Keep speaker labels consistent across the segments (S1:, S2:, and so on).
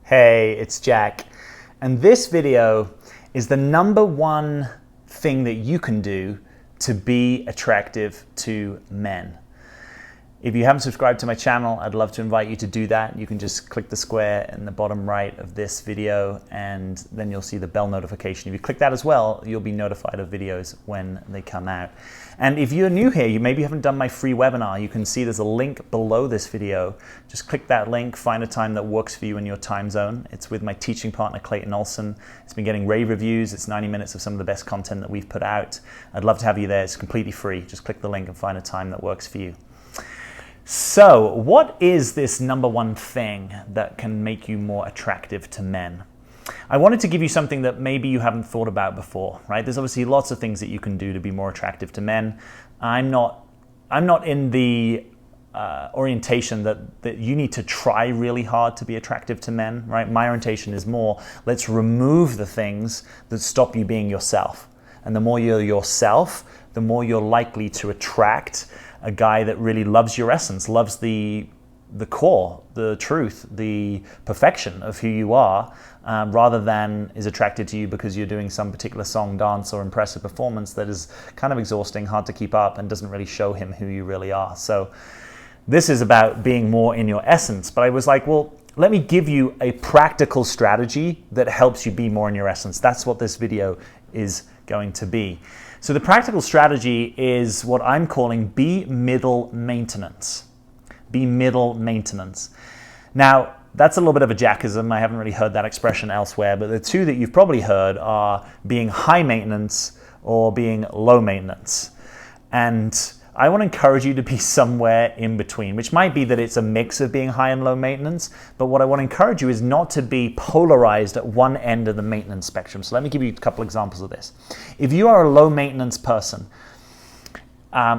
S1: Hey, it's Jack, and this video is the number one thing that you can do to be attractive to men. If you haven't subscribed to my channel, I'd love to invite you to do that. You can just click the square in the bottom right of this video and then you'll see the bell notification. If you click that as well, you'll be notified of videos when they come out. And if you're new here, you maybe haven't done my free webinar, you can see there's a link below this video. Just click that link, find a time that works for you in your time zone. It's with my teaching partner, Clayton Olson. It's been getting rave reviews. It's 90 minutes of some of the best content that we've put out. I'd love to have you there. It's completely free. Just click the link and find a time that works for you. So, what is this number one thing that can make you more attractive to men? I wanted to give you something that maybe you haven't thought about before, right? There's obviously lots of things that you can do to be more attractive to men. I'm not in the orientation that you need to try really hard to be attractive to men, right? My orientation is more, let's remove the things that stop you being yourself. And the more you're yourself, the more you're likely to attract a guy that really loves your essence, loves the core, the truth, the perfection of who you are, rather than is attracted to you because you're doing some particular song, dance, or impressive performance that is kind of exhausting, hard to keep up, and doesn't really show him who you really are. So this is about being more in your essence. But I was like, well, let me give you a practical strategy that helps you be more in your essence. That's what this video is going to be. So the practical strategy is what I'm calling be middle maintenance. Be middle maintenance. Now, that's a little bit of a jackism. I haven't really heard that expression elsewhere, but the two that you've probably heard are being high maintenance or being low maintenance. And I want to encourage you to be somewhere in between, which might be that it's a mix of being high and low maintenance, but what I want to encourage you is not to be polarized at one end of the maintenance spectrum. So let me give you a couple examples of this. If you are a low maintenance person,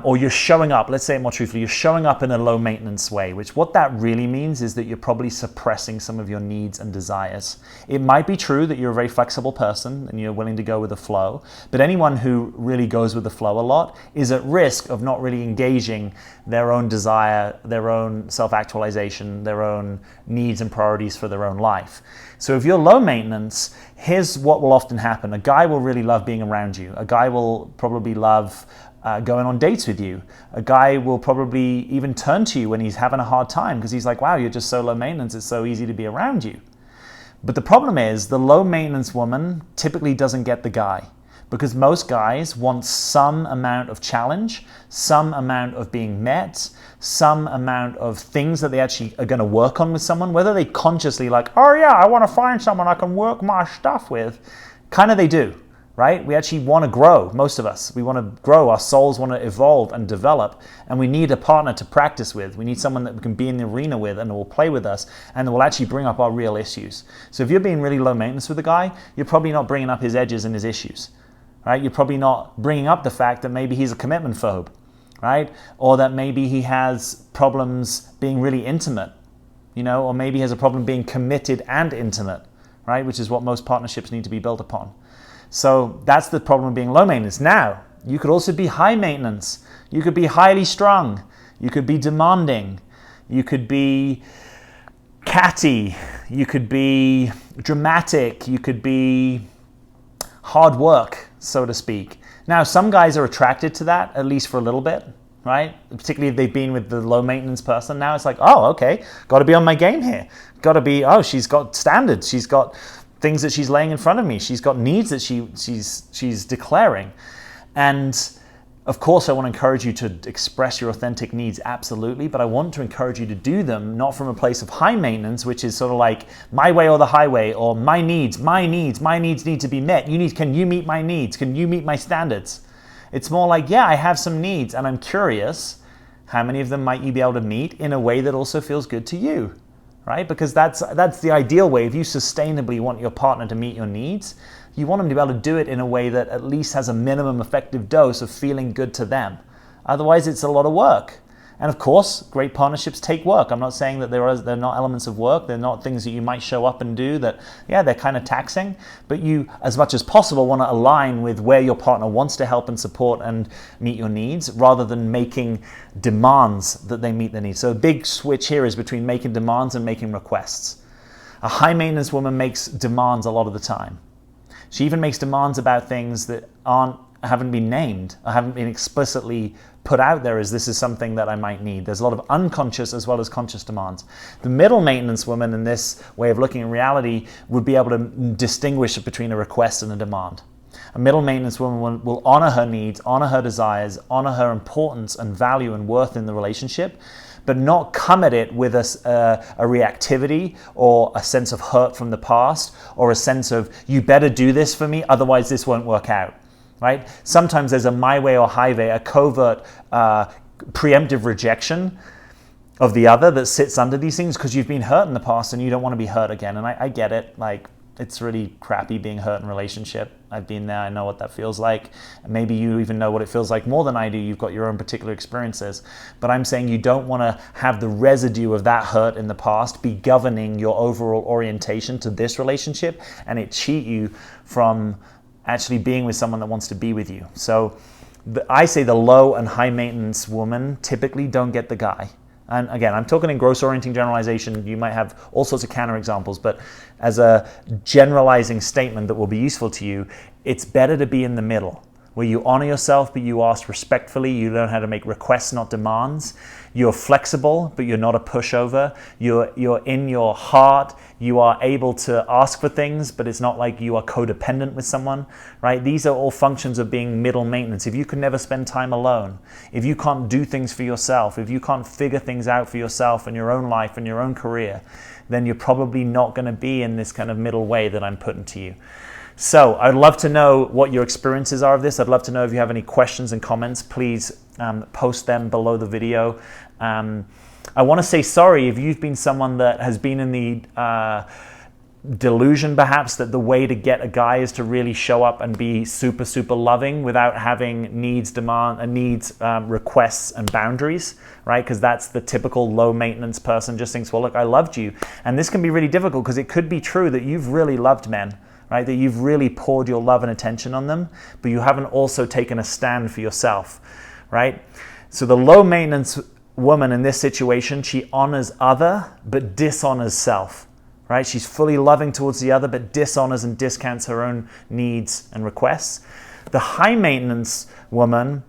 S1: or you're showing up, let's say it more truthfully, you're showing up in a low maintenance way, which what that really means is that you're probably suppressing some of your needs and desires. It might be true that you're a very flexible person and you're willing to go with the flow, but anyone who really goes with the flow a lot is at risk of not really engaging their own desire, their own self-actualization, their own needs and priorities for their own life. So if you're low maintenance, here's what will often happen. A guy will really love being around you. A guy will probably love going on dates with you. A guy will probably even turn to you when he's having a hard time because he's like, wow, you're just so low maintenance, it's so easy to be around you. But the problem is the low maintenance woman typically doesn't get the guy because most guys want some amount of challenge, some amount of being met, some amount of things that they actually are going to work on with someone, whether they consciously like, oh yeah, I want to find someone I can work my stuff with. Kind of they do. Right? We actually want to grow, most of us. We want to grow, our souls want to evolve and develop, and we need a partner to practice with. We need someone that we can be in the arena with and will play with us and will actually bring up our real issues. So if you're being really low maintenance with a guy, you're probably not bringing up his edges and his issues, right? You're probably not bringing up the fact that maybe he's a commitment phobe, right? Or that maybe he has problems being really intimate, you know, or maybe he has a problem being committed and intimate, right? Which is what most partnerships need to be built upon. So that's the problem of being low maintenance. Now, you could also be high maintenance. You could be highly strung. You could be demanding. You could be catty. You could be dramatic. You could be hard work, so to speak. Now, some guys are attracted to that, at least for a little bit, right? Particularly if they've been with the low maintenance person. Now it's like, oh, okay, got to be on my game here. Got to be, oh, she's got standards. She's got things that she's laying in front of me. She's got needs that she's declaring. And of course, I want to encourage you to express your authentic needs, absolutely, but I want to encourage you to do them not from a place of high maintenance, which is sort of like my way or the highway, or my needs need to be met. Can you meet my needs? Can you meet my standards? It's more like, yeah, I have some needs and I'm curious, how many of them might you be able to meet in a way that also feels good to you? Right? Because that's the ideal way. If you sustainably want your partner to meet your needs, you want them to be able to do it in a way that at least has a minimum effective dose of feeling good to them. Otherwise, it's a lot of work. And of course, great partnerships take work. I'm not saying that they're not elements of work. They're not things that you might show up and do that, yeah, they're kind of taxing. But you, as much as possible, want to align with where your partner wants to help and support and meet your needs rather than making demands that they meet their needs. So a big switch here is between making demands and making requests. A high maintenance woman makes demands a lot of the time. She even makes demands about things that haven't been named, or haven't been explicitly put out there as this is something that I might need. There's a lot of unconscious as well as conscious demands. The middle maintenance woman in this way of looking at reality would be able to distinguish between a request and a demand. A middle maintenance woman will honor her needs, honor her desires, honor her importance and value and worth in the relationship, but not come at it with a reactivity or a sense of hurt from the past or a sense of, you better do this for me, otherwise this won't work out. Right? Sometimes there's a my way or highway, a covert preemptive rejection of the other that sits under these things because you've been hurt in the past and you don't want to be hurt again. And I get it. Like, it's really crappy being hurt in a relationship. I've been there. I know what that feels like. Maybe you even know what it feels like more than I do. You've got your own particular experiences. But I'm saying you don't want to have the residue of that hurt in the past be governing your overall orientation to this relationship and it cheat you from actually being with someone that wants to be with you. So I say the low and high maintenance woman typically don't get the guy. And again, I'm talking in gross orienting generalization. You might have all sorts of counter examples, but as a generalizing statement that will be useful to you, it's better to be in the middle, where you honor yourself, but you ask respectfully. You learn how to make requests, not demands. You're flexible, but you're not a pushover. You're in your heart. You are able to ask for things, but it's not like you are codependent with someone, right? These are all functions of being middle maintenance. If you can never spend time alone, if you can't do things for yourself, if you can't figure things out for yourself and your own life and your own career, then you're probably not going to be in this kind of middle way that I'm putting to you. So I'd love to know what your experiences are of this. I'd love to know if you have any questions and comments. Please post them below the video. I want to say sorry if you've been someone that has been in the delusion perhaps that the way to get a guy is to really show up and be super, super loving without having needs, requests and boundaries, right? Because that's the typical low maintenance person just thinks, well, look, I loved you. And this can be really difficult because it could be true that you've really loved men, right? That you've really poured your love and attention on them, but you haven't also taken a stand for yourself, right? So the low maintenance woman in this situation, she honors other, but dishonors self, right? She's fully loving towards the other, but dishonors and discounts her own needs and requests. The high maintenance woman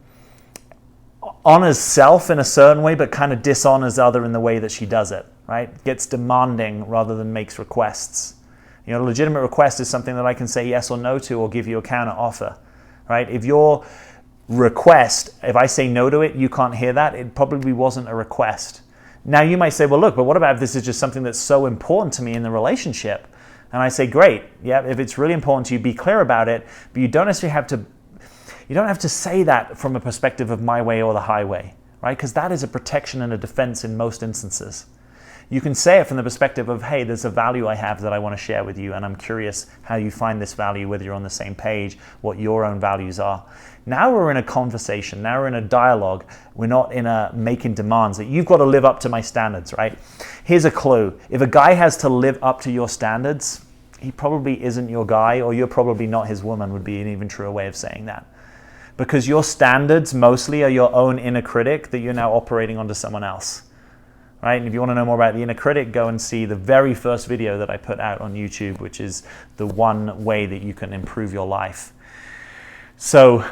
S1: honors self in a certain way, but kind of dishonors other in the way that she does it, right? Gets demanding rather than makes requests. You know, a legitimate request is something that I can say yes or no to or give you a counter offer, right? If your request, if I say no to it, you can't hear that, it probably wasn't a request. Now you might say, well, look, but what about if this is just something that's so important to me in the relationship? And I say, great, yeah, if it's really important to you, be clear about it, but you don't necessarily have to say that from a perspective of my way or the highway, right? Because that is a protection and a defense in most instances. You can say it from the perspective of, hey, there's a value I have that I want to share with you, and I'm curious how you find this value, whether you're on the same page, what your own values are. Now we're in a conversation. Now we're in a dialogue. We're not in a making demands that you've got to live up to my standards, right? Here's a clue. If a guy has to live up to your standards, he probably isn't your guy, or you're probably not his woman, would be an even truer way of saying that. Because your standards mostly are your own inner critic that you're now operating onto someone else. Right? And if you want to know more about the inner critic, go and see the very first video that I put out on YouTube, which is the one way that you can improve your life. So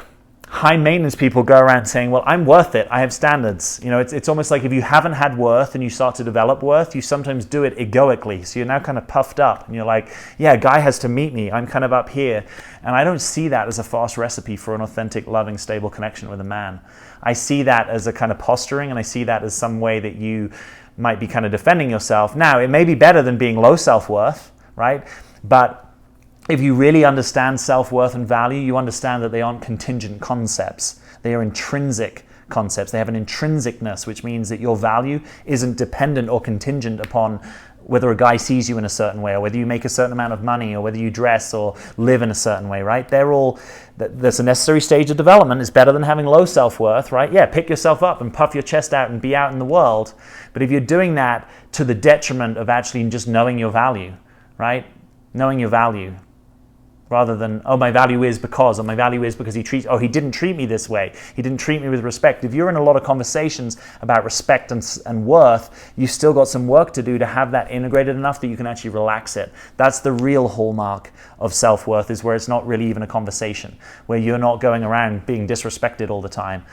S1: high maintenance people go around saying, well, I'm worth it. I have standards. You know, it's almost like if you haven't had worth and you start to develop worth, you sometimes do it egoically. So you're now kind of puffed up and you're like, yeah, a guy has to meet me. I'm kind of up here. And I don't see that as a fast recipe for an authentic, loving, stable connection with a man. I see that as a kind of posturing, and I see that as some way that you might be kind of defending yourself. Now, it may be better than being low self-worth, right? But if you really understand self-worth and value, you understand that they aren't contingent concepts. They are intrinsic concepts. They have an intrinsicness, which means that your value isn't dependent or contingent upon whether a guy sees you in a certain way, or whether you make a certain amount of money, or whether you dress or live in a certain way, right? That's a necessary stage of development. It's better than having low self-worth, right? Yeah, pick yourself up and puff your chest out and be out in the world. But if you're doing that to the detriment of actually just knowing your value, right? Knowing your value, rather than, oh, my value is because, or my value is because he didn't treat me this way. He didn't treat me with respect. If you're in a lot of conversations about respect and worth, you've still got some work to do to have that integrated enough that you can actually relax it. That's the real hallmark of self-worth, is where it's not really even a conversation, where you're not going around being disrespected all the time.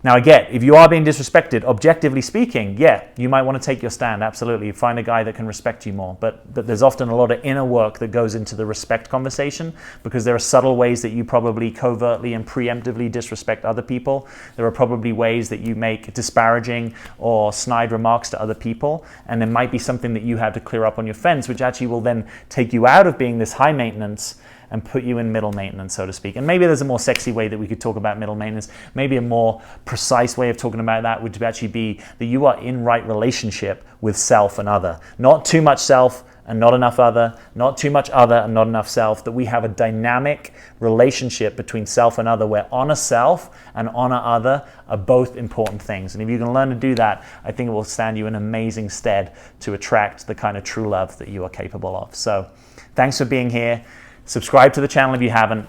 S1: Now, again, if you are being disrespected, objectively speaking, yeah, you might want to take your stand, absolutely. Find a guy that can respect you more. But there's often a lot of inner work that goes into the respect conversation, because there are subtle ways that you probably covertly and preemptively disrespect other people. There are probably ways that you make disparaging or snide remarks to other people, and there might be something that you have to clear up on your fence, which actually will then take you out of being this high maintenance and put you in middle maintenance, so to speak. And maybe there's a more sexy way that we could talk about middle maintenance. Maybe a more precise way of talking about that would actually be that you are in right relationship with self and other. Not too much self and not enough other, not too much other and not enough self, that we have a dynamic relationship between self and other, where honor self and honor other are both important things. And if you can learn to do that, I think it will stand you in amazing stead to attract the kind of true love that you are capable of. So thanks for being here. Subscribe to the channel if you haven't.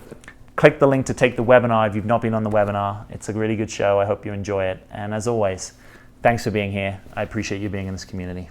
S1: Click the link to take the webinar if you've not been on the webinar. It's a really good show. I hope you enjoy it. And as always, thanks for being here. I appreciate you being in this community.